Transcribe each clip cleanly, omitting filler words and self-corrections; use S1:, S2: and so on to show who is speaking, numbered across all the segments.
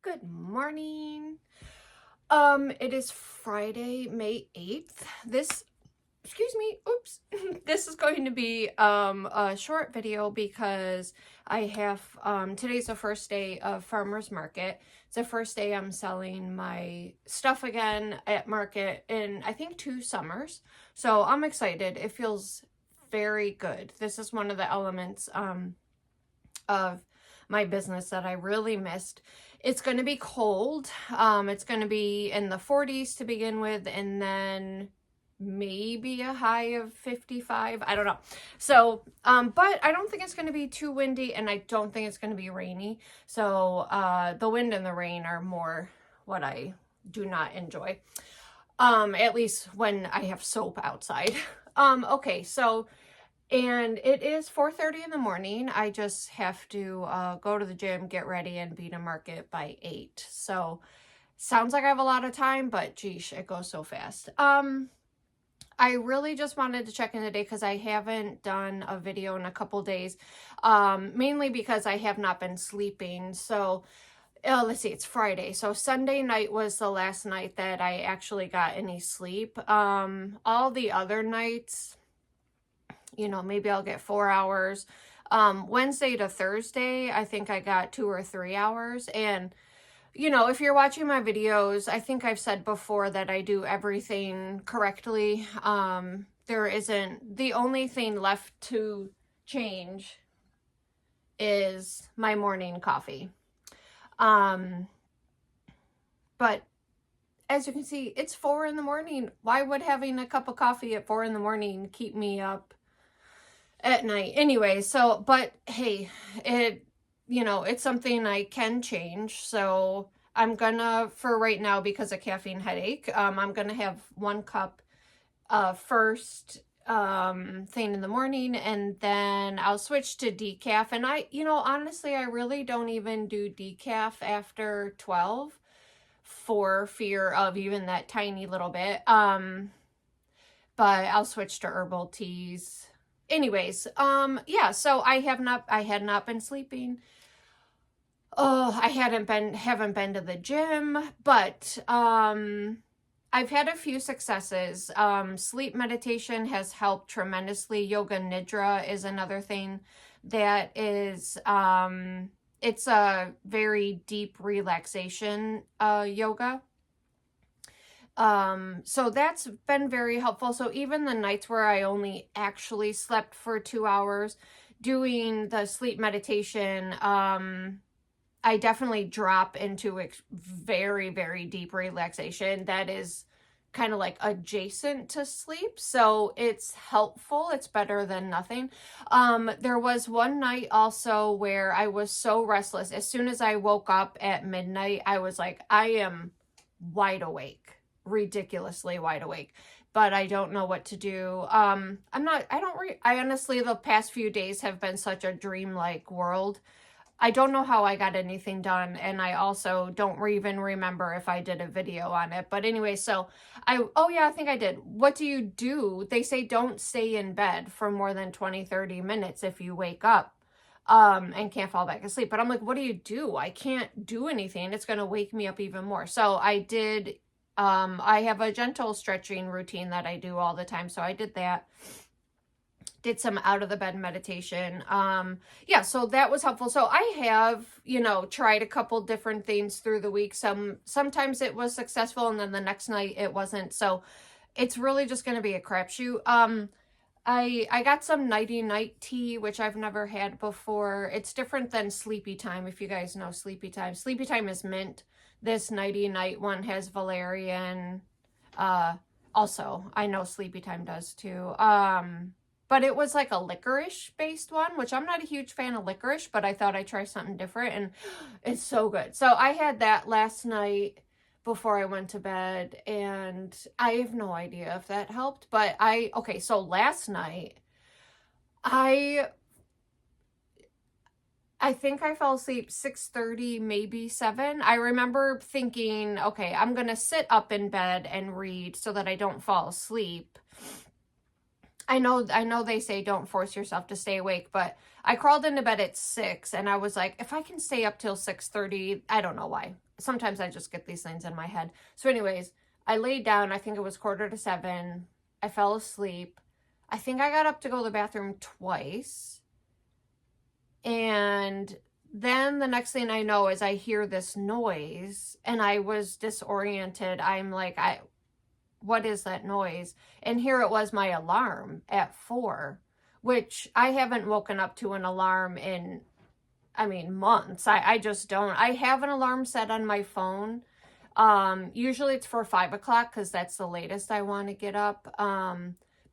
S1: Good morning. It is Friday, May 8th. Excuse me, oops. This is going to be a short video because I have today's the first day of farmers market. It's the first day I'm selling my stuff again at market in I think 2 summers. So I'm excited. It feels very good. This is one of the elements of my business that I really missed. It's going to be cold. It's going to be in the 40s to begin with, and then maybe a high of 55. I don't know. So, but I don't think it's going to be too windy, and I don't think it's going to be rainy. So, the wind and the rain are more what I do not enjoy. At least when I have soap outside. Okay, so and it is 4:30 in the morning. I just have to go to the gym, get ready, and be to market by 8. So sounds like I have a lot of time, but geesh, it goes so fast. I really just wanted to check in today because I haven't done a video in a couple days, mainly because I have not been sleeping. So let's see, it's Friday. So Sunday night was the last night that I actually got any sleep. All the other nights, you know, maybe I'll get 4 hours. Wednesday to Thursday, I think I got 2 or 3 hours. And, you know, if you're watching my videos, I think I've said before that I do everything correctly. There isn't, the only thing left to change is my morning coffee. But as you can see, it's 4 in the morning. Why would having a cup of coffee at 4 in the morning keep me up at night? Anyway, so, but hey, you know, it's something I can change. So I'm gonna, for right now, because of caffeine headache, I'm gonna have 1 cup first thing in the morning, and then I'll switch to decaf. And you know, honestly, I really don't even do decaf after 12 for fear of even that tiny little bit. But I'll switch to herbal teas. Anyways, yeah, so I had not been sleeping. Oh, I haven't been to the gym, but I've had a few successes. Sleep meditation has helped tremendously. Yoga Nidra is another thing that is it's a very deep relaxation yoga. So that's been very helpful. So even the nights where I only actually slept for 2 hours doing the sleep meditation, I definitely drop into very, very deep relaxation that is kind of like adjacent to sleep. So it's helpful. It's better than nothing. There was one night also where I was so restless. As soon as I woke up at midnight, I was like, I am wide awake, ridiculously wide awake, but I don't know what to do. I honestly, the past few days have been such a dreamlike world. I don't know how I got anything done, and I also don't even remember if I did a video on it. But anyway, so oh yeah, I think I did. What do you do? They say don't stay in bed for more than 20-30 minutes if you wake up and can't fall back asleep. But I'm like, what do? I can't do anything. It's going to wake me up even more. So I did, I have a gentle stretching routine that I do all the time. So I did that. Did some out of the bed meditation. Yeah, so that was helpful. So I have, you know, tried a couple different things through the week. Sometimes it was successful, and then the next night it wasn't. So it's really just going to be a crapshoot. I got some nighty night tea, which I've never had before. It's different than Sleepy Time, if you guys know Sleepy Time. Sleepy Time is mint. This nighty night one has valerian. Also, I know Sleepy Time does too. But it was like a licorice based one, which I'm not a huge fan of licorice, but I thought I'd try something different, and it's so good. So I had that last night before I went to bed, and I have no idea if that helped, but okay, so last night, I think I fell asleep 6:30, maybe 7. I remember thinking, okay, I'm going to sit up in bed and read so that I don't fall asleep. I know they say don't force yourself to stay awake, but I crawled into bed at 6 and I was like, if I can stay up till 6:30, I don't know why. Sometimes I just get these things in my head. So anyways, I laid down. I think it was 6:45. I fell asleep. I think I got up to go to the bathroom twice. And then the next thing I know is I hear this noise and I was disoriented. I'm like, what is that noise? And here it was, my alarm at 4, which I haven't woken up to an alarm in, months. I just don't. I have an alarm set on my phone. Usually it's for 5 o'clock because that's the latest I want to get up.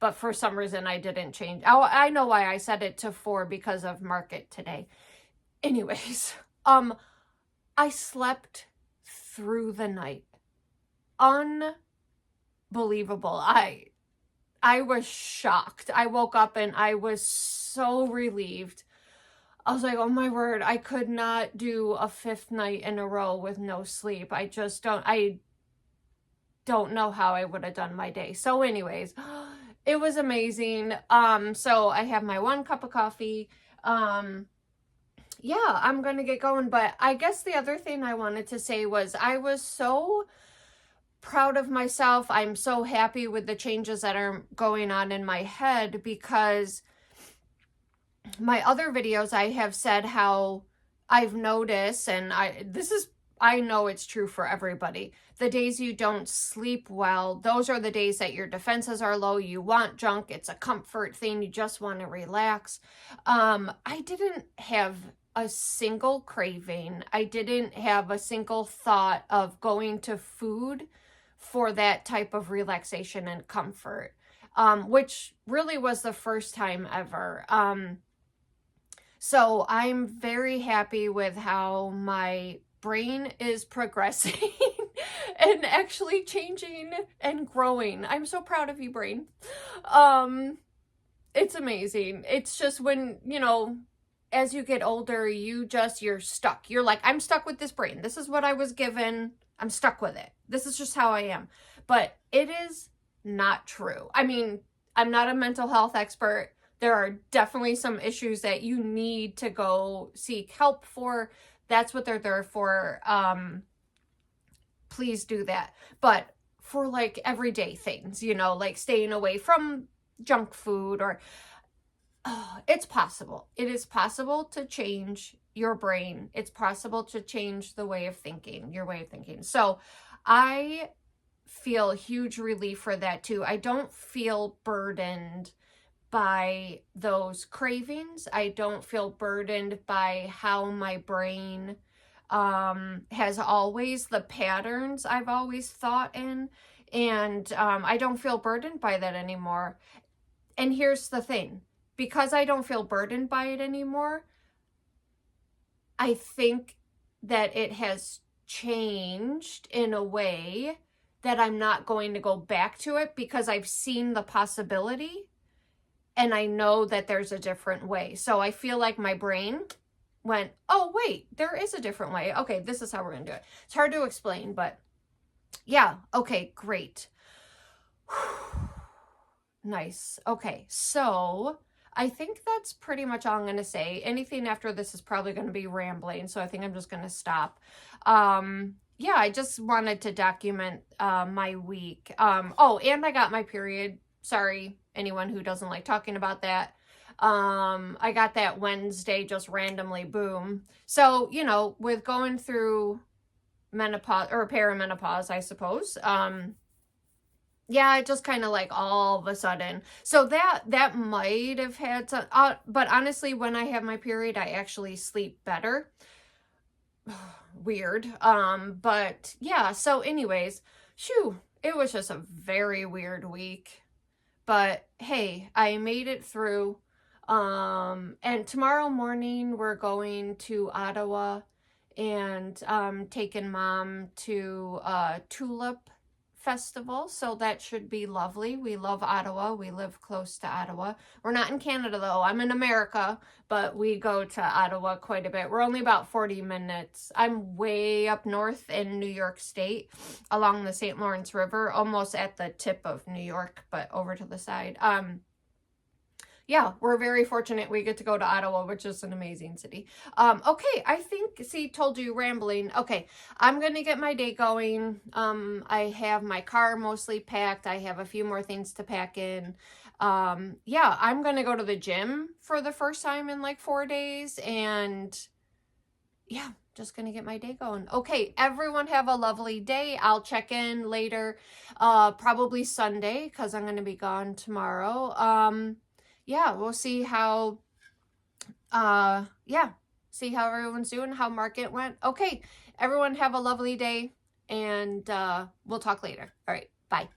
S1: But for some reason I didn't change. Oh, I know why I set it to 4, because of market today. Anyways, I slept through the night. Unbelievable. I was shocked. I woke up and I was so relieved. I was like, oh my word, I could not do a 5th night in a row with no sleep. I don't know how I would have done my day. So anyways, it was amazing. So I have my 1 cup of coffee. Yeah, I'm going to get going. But I guess the other thing I wanted to say was I was so proud of myself. I'm so happy with the changes that are going on in my head, because my other videos I have said how I've noticed, and I know it's true for everybody. The days you don't sleep well, those are the days that your defenses are low. You want junk. It's a comfort thing. You just want to relax. I didn't have a single craving. I didn't have a single thought of going to food for that type of relaxation and comfort, which really was the first time ever. So I'm very happy with how my brain is progressing and actually changing and growing. I'm so proud of you, brain. It's amazing. It's just when, as you get older, you're stuck. You're like, I'm stuck with this brain. This is what I was given. I'm stuck with it. This is just how I am. But it is not true. I'm not a mental health expert. There are definitely some issues that you need to go seek help for. That's what they're there for. Please do that. But for like everyday things, like staying away from junk food or it's possible. It is possible to change your brain. It's possible to change the way of thinking, your way of thinking. So I feel huge relief for that too. I don't feel burdened by those cravings. I don't feel burdened by how my brain has always, the patterns I've always thought in. And I don't feel burdened by that anymore. And here's the thing. Because I don't feel burdened by it anymore, I think that it has changed in a way that I'm not going to go back to it, because I've seen the possibility and I know that there's a different way. So I feel like my brain went, oh, wait, there is a different way. Okay, this is how we're going to do it. It's hard to explain, but yeah. Okay, great. Nice. Okay, so I think that's pretty much all I'm going to say. Anything after this is probably going to be rambling, so I think I'm just going to stop. Yeah, I just wanted to document my week. Oh, and I got my period. Sorry, anyone who doesn't like talking about that. I got that Wednesday, just randomly, boom. So, with going through menopause or perimenopause, I suppose, yeah, it just kind of like all of a sudden. So that might have had some, but honestly, when I have my period, I actually sleep better. Weird. But yeah, so anyways, shoo, it was just a very weird week. But hey, I made it through. And tomorrow morning we're going to Ottawa and taking Mom to Tulip Festival, so that should be lovely. We love Ottawa. We live close to Ottawa. We're not in Canada though. I'm in America, but we go to Ottawa quite a bit. We're only about 40 minutes. I'm way up north in New York State along the St. Lawrence River, almost at the tip of New York, but over to the side. Yeah, we're very fortunate we get to go to Ottawa, which is an amazing city. Okay, I think, see, told you rambling. Okay, I'm gonna get my day going. I have my car mostly packed. I have a few more things to pack in. Yeah, I'm gonna go to the gym for the first time in like 4 days, and yeah, just gonna get my day going. Okay, everyone have a lovely day. I'll check in later, probably Sunday, because I'm gonna be gone tomorrow. Yeah, we'll see how yeah, see how everyone's doing, how market went. Okay, everyone have a lovely day, and we'll talk later. All right, bye.